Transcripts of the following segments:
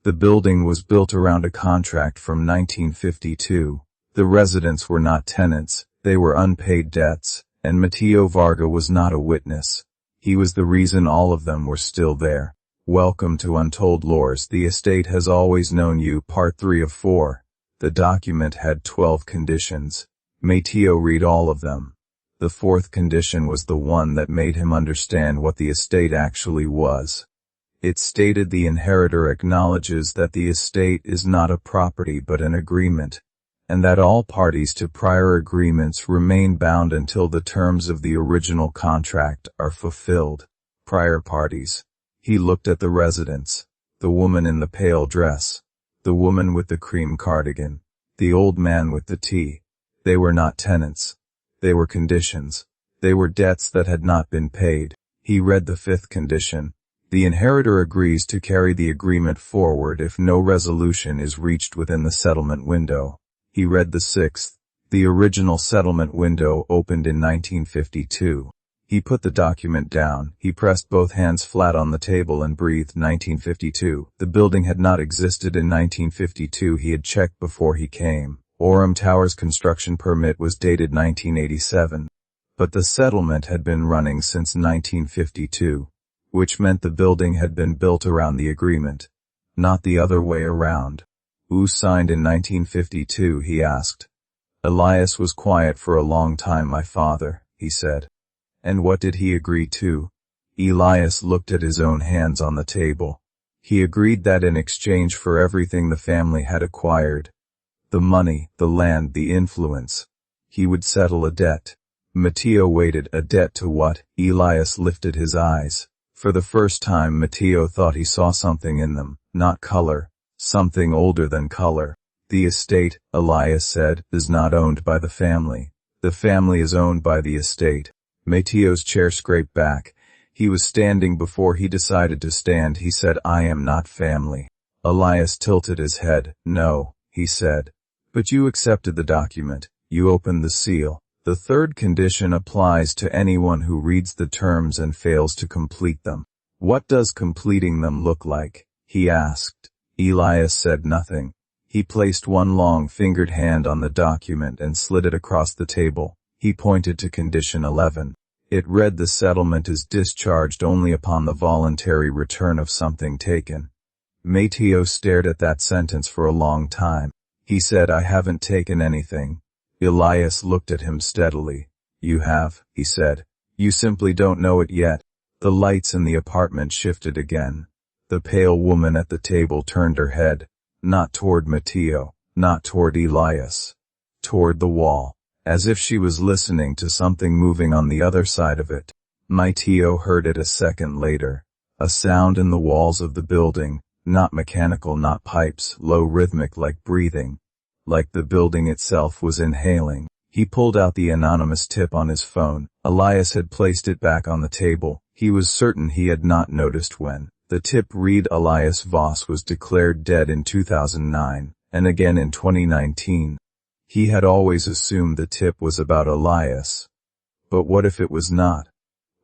The building was built around a contract from 1952. The residents were not tenants, they were unpaid debts, and Mateo Varga was not a witness. He was the reason all of them were still there. Welcome to Untold Lores. The estate has always known you. Part 3 of 4. The document had 12 conditions. Mateo read all of them. The fourth condition was the one that made him understand what the estate actually was. It stated the inheritor acknowledges that the estate is not a property but an agreement, and that all parties to prior agreements remain bound until the terms of the original contract are fulfilled. Prior parties. He looked at the residents, the woman in the pale dress, the woman with the cream cardigan, the old man with the tea. They were not tenants. They were conditions. They were debts that had not been paid. He read the fifth condition. The inheritor agrees to carry the agreement forward if no resolution is reached within the settlement window. He read the sixth. The original settlement window opened in 1952. He put the document down. He pressed both hands flat on the table and breathed. 1952. The building had not existed in 1952. He had checked before he came. Orem Tower's construction permit was dated 1987. But the settlement had been running since 1952, which meant the building had been built around the agreement, not the other way around. Who signed in 1952? He asked. Elias was quiet for a long time. My father, he said. And what did he agree to? Elias looked at his own hands on the table. He agreed that in exchange for everything the family had acquired, the money, the land, the influence, he would settle a debt. Mateo waited. A debt to what? Elias lifted his eyes. For the first time Mateo thought he saw something in them, not color, something older than color. The estate, Elias said, is not owned by the family. The family is owned by the estate. Mateo's chair scraped back. He was standing before he decided to stand. He said, I am not family. Elias tilted his head. No, he said. But you accepted the document. You opened the seal. The third condition applies to anyone who reads the terms and fails to complete them. What does completing them look like? He asked. Elias said nothing. He placed one long-fingered hand on the document and slid it across the table. He pointed to condition 11. It read the settlement is discharged only upon the voluntary return of something taken. Mateo stared at that sentence for a long time. He said, I haven't taken anything. Elias looked at him steadily. You have, he said. You simply don't know it yet. The lights in the apartment shifted again. The pale woman at the table turned her head, not toward Mateo, not toward Elias, toward the wall, as if she was listening to something moving on the other side of it. Mateo heard it a second later. A sound in the walls of the building, not mechanical, not pipes, low, rhythmic, like breathing. Like the building itself was inhaling. He pulled out the anonymous tip on his phone. Elias had placed it back on the table. He was certain he had not noticed when. The tip read Elias Voss was declared dead in 2009, and again in 2019. He had always assumed the tip was about Elias. But what if it was not?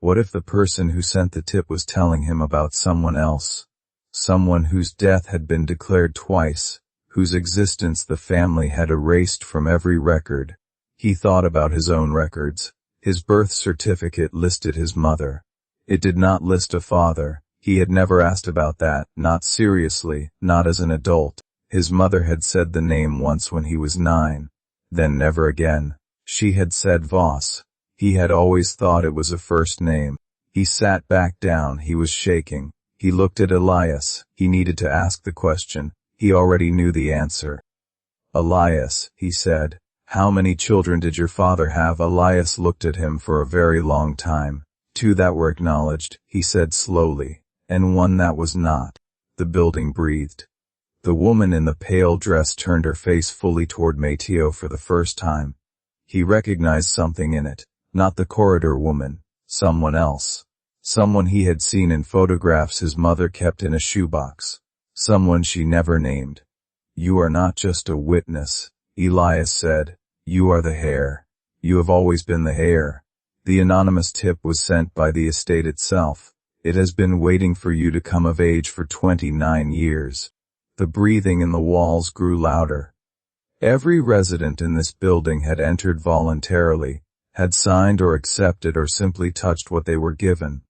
What if the person who sent the tip was telling him about someone else? Someone whose death had been declared twice, whose existence the family had erased from every record. He thought about his own records. His birth certificate listed his mother. It did not list a father. He had never asked about that, not seriously, not as an adult. His mother had said the name once when he was 9. Then never again. She had said Voss. He had always thought it was a first name. He sat back down. He was shaking. He looked at Elias. He needed to ask the question. He already knew the answer. Elias, he said, how many children did your father have? Elias looked at him for a very long time. 2 that were acknowledged, he said slowly, and 1 that was not. The building breathed. The woman in the pale dress turned her face fully toward Mateo for the first time. He recognized something in it, not the corridor woman, someone else. Someone he had seen in photographs his mother kept in a shoebox. Someone she never named. You are not just a witness, Elias said. You are the heir. You have always been the heir. The anonymous tip was sent by the estate itself. It has been waiting for you to come of age for 29 years. The breathing in the walls grew louder. Every resident in this building had entered voluntarily, had signed or accepted or simply touched what they were given.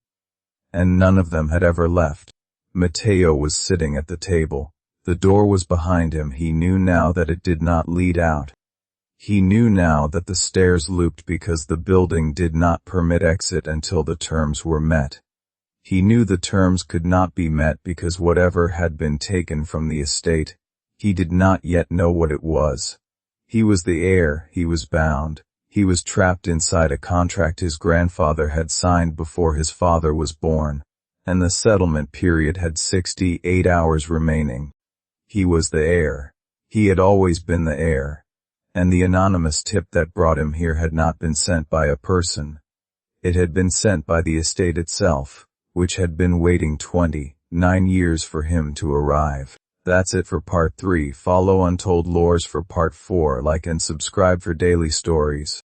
And none of them had ever left. Mateo was sitting at the table. The door was behind him. He knew now that it did not lead out. He knew now that the stairs looped because the building did not permit exit until the terms were met. He knew the terms could not be met because whatever had been taken from the estate, he did not yet know what it was. He was the heir, he was bound, he was trapped inside a contract his grandfather had signed before his father was born, and the settlement period had 68 hours remaining. He was the heir. He had always been the heir. And the anonymous tip that brought him here had not been sent by a person. It had been sent by the estate itself, which had been waiting 29 years for him to arrive. That's it for part 3. Follow Untold Lores for part 4. Like and subscribe for daily stories.